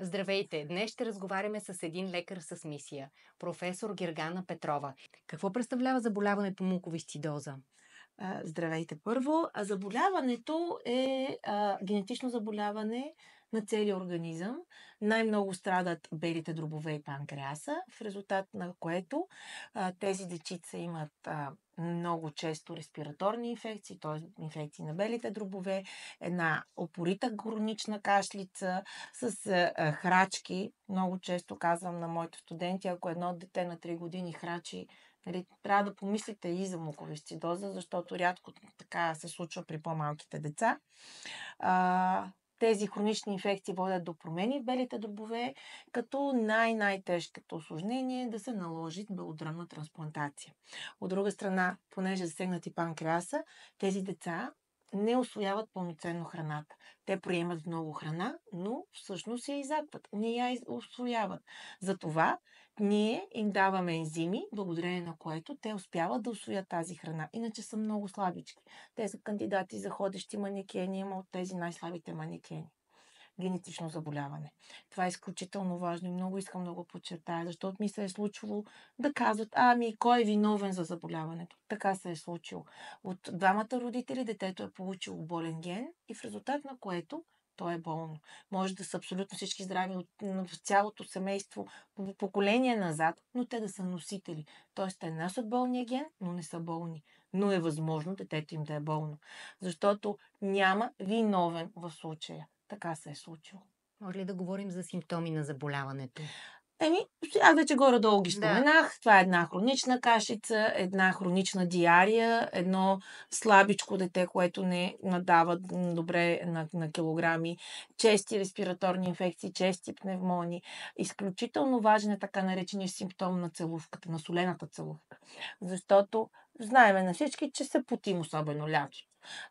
Здравейте! Днес ще разговаряме с един лекар с мисия, професор Гергана Петрова. Какво представлява заболяването муковисцидоза? Здравейте първо. Заболяването е генетично заболяване на целия организъм. Най-много страдат белите дробове и панкреаса, в резултат на което тези дечица имат много често респираторни инфекции, т.е. инфекции на белите дробове, една опорита хронична кашлица с храчки. Много често казвам на моите студенти, ако едно дете на 3 години храчи, нали, трябва да помислите и за муковисцидоза, защото рядко така се случва при по-малките деца. Тези хронични инфекции водят до промени в белите дробове, като най-тежкото осложнение е да се наложи белодробна трансплантация. От друга страна, понеже засегнати панкреаса, тези деца не усвояват пълноценно храната. Те приемат много храна, но всъщност я изякват, не я усвояват. Затова ние им даваме ензими, благодарение на което те успяват да усвоят тази храна. Иначе са много слабички. Те са кандидати за ходещи манекени, има от тези най-слабите манекени. Генетично заболяване. Това е изключително важно и много искам да го подчертая, защото ми се е случило да казват, кой е виновен за заболяването? Така се е случило. От двамата родители детето е получило болен ген и в резултат на което то е болно. Може да са абсолютно всички здрави в цялото семейство, поколение назад, но те да са носители. Тоест, те носят болния ген, но не са болни. Но е възможно детето им да е болно. Защото няма виновен в случая. Така се е случило. Може ли да говорим за симптоми на заболяването? Аз вече горе-долу ги Да. споменах. Това е една хронична кашица, една хронична диария, едно слабичко дете, което не надава добре на килограми, чести респираторни инфекции, чести пневмонии. Изключително важен е така наречения симптом на целувката, на солената целувка. Защото знаеме на всички, че се потим, особено лято.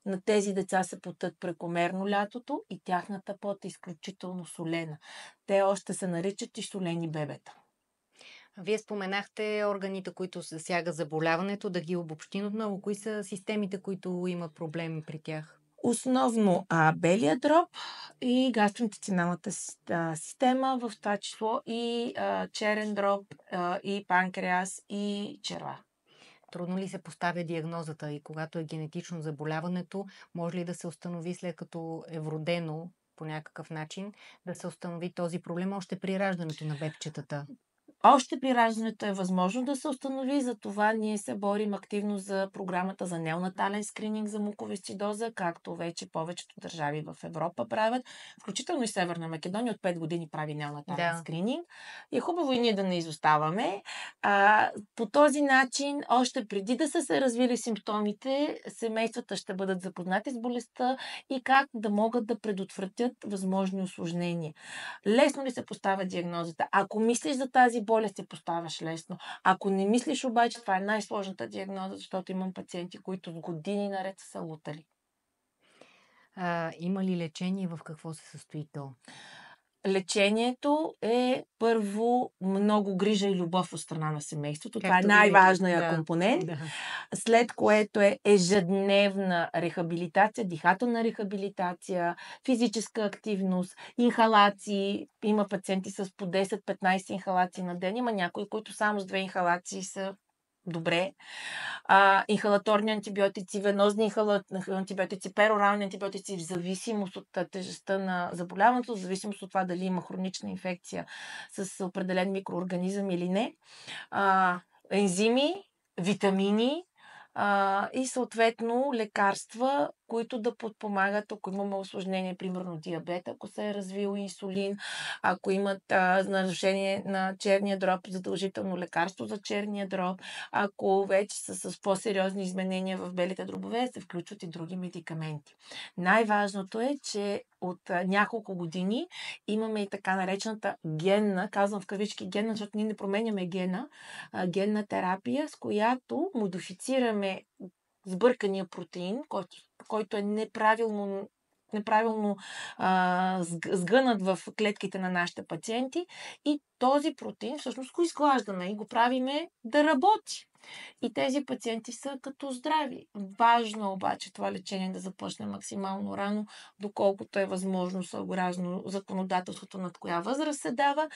На тези деца се потът прекомерно лятото и тяхната пот е изключително солена. Те още се наричат и солени бебета. Вие споменахте органите, които засяга заболяването, да ги обобщим отново. Кои са системите, които има проблеми при тях? Основно белия дроб и гастроинтестиналната система, в това число и черен дроб, и панкреас, и черва. Трудно ли се поставя диагнозата и когато е генетично заболяването, може ли да се установи след като е вродено по някакъв начин, да се установи този проблем още при раждането на бебчетата? Още при раждането е възможно да се установи, затова ние се борим активно за програмата за неонатален скрининг за муковисцидоза, както вече повечето държави в Европа правят, включително и Северна Македония от 5 години прави неонатален скрининг. И е хубаво и ние да не изоставаме. По този начин, още преди да са се развили симптомите, семействата ще бъдат запознати с болестта и как да могат да предотвратят възможни усложнения. Лесно ли се поставя диагнозата? Ако мислиш за тази болест, се поставяш лесно. Ако не мислиш обаче, това е най-сложната диагноза, защото имам пациенти, които с години наред са лутали. Има ли лечение и в какво се състои то? Лечението е първо много грижа и любов от страна на семейството. Това е Както най-важният винаги. компонент. Да. След което е ежедневна рехабилитация, дихателна рехабилитация, физическа активност, инхалации. Има пациенти с по 10-15 инхалации на ден. Има някои, които само с 2 инхалации са добре. Инхалаторни антибиотици, венозни антибиотици, перорални антибиотици, в зависимост от тежестта на заболяването, в зависимост от това дали има хронична инфекция с определен микроорганизъм или не. Ензими, витамини и съответно лекарства, които да подпомагат, ако имаме осложнение, примерно диабет, ако се е развил инсулин, ако имат нарушение на черния дроб, задължително лекарство за черния дроб, ако вече са с по-сериозни изменения в белите дробове, се включват и други медикаменти. Най-важното е, че от няколко години имаме и така наречената генна, казвам в кавички генна, защото ние не променяме генна терапия, с която модифицираме сбъркания протеин, който е неправилно неправилно сгънат в клетките на нашите пациенти. И този протеин всъщност го изглаждаме и го правиме да работи. И тези пациенти са като здрави. Важно е обаче това лечение да започне максимално рано, доколкото е възможно съобразно законодателството, над коя възраст се дава.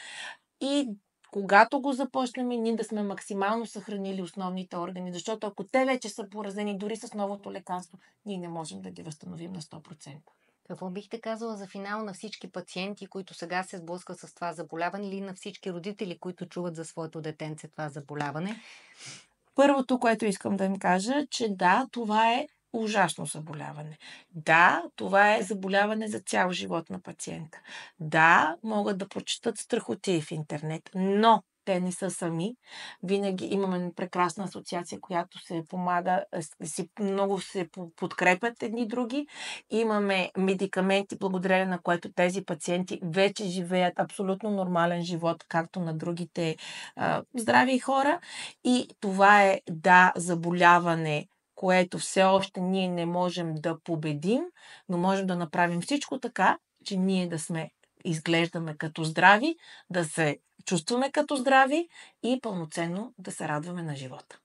И когато го започнем, ние да сме максимално съхранили основните органи, защото ако те вече са поразени дори с новото лекарство, ние не можем да ги възстановим на 100%. Какво бихте казала за финал на всички пациенти, които сега се сблъскват с това заболяване, или на всички родители, които чуват за своето детенце това заболяване? Първото, което искам да им кажа, че да, това е ужасно заболяване. Да, това е заболяване за цял живот на пациента. Да, могат да прочитат страхотии в интернет, но те не са сами. Винаги имаме прекрасна асоциация, която се помага, много се подкрепят едни други. Имаме медикаменти, благодарение на което тези пациенти вече живеят абсолютно нормален живот, както на другите здрави хора. И това е, да, заболяване, което все още ние не можем да победим, но можем да направим всичко така, че ние да изглеждаме като здрави, да се чувстваме като здрави и пълноценно да се радваме на живота.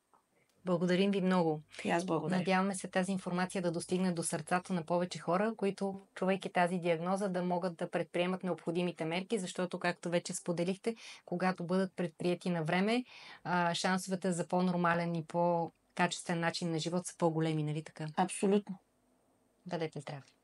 Благодарим ви много. И аз благодаря. Надяваме се тази информация да достигне до сърцата на повече хора, които, чувайки тази диагноза, да могат да предприемат необходимите мерки, защото, както вече споделихте, когато бъдат предприяти на време, шансовете за по-нормален и по-качествен начин на живот са по-големи, нали така? Абсолютно. Бъдете здрави!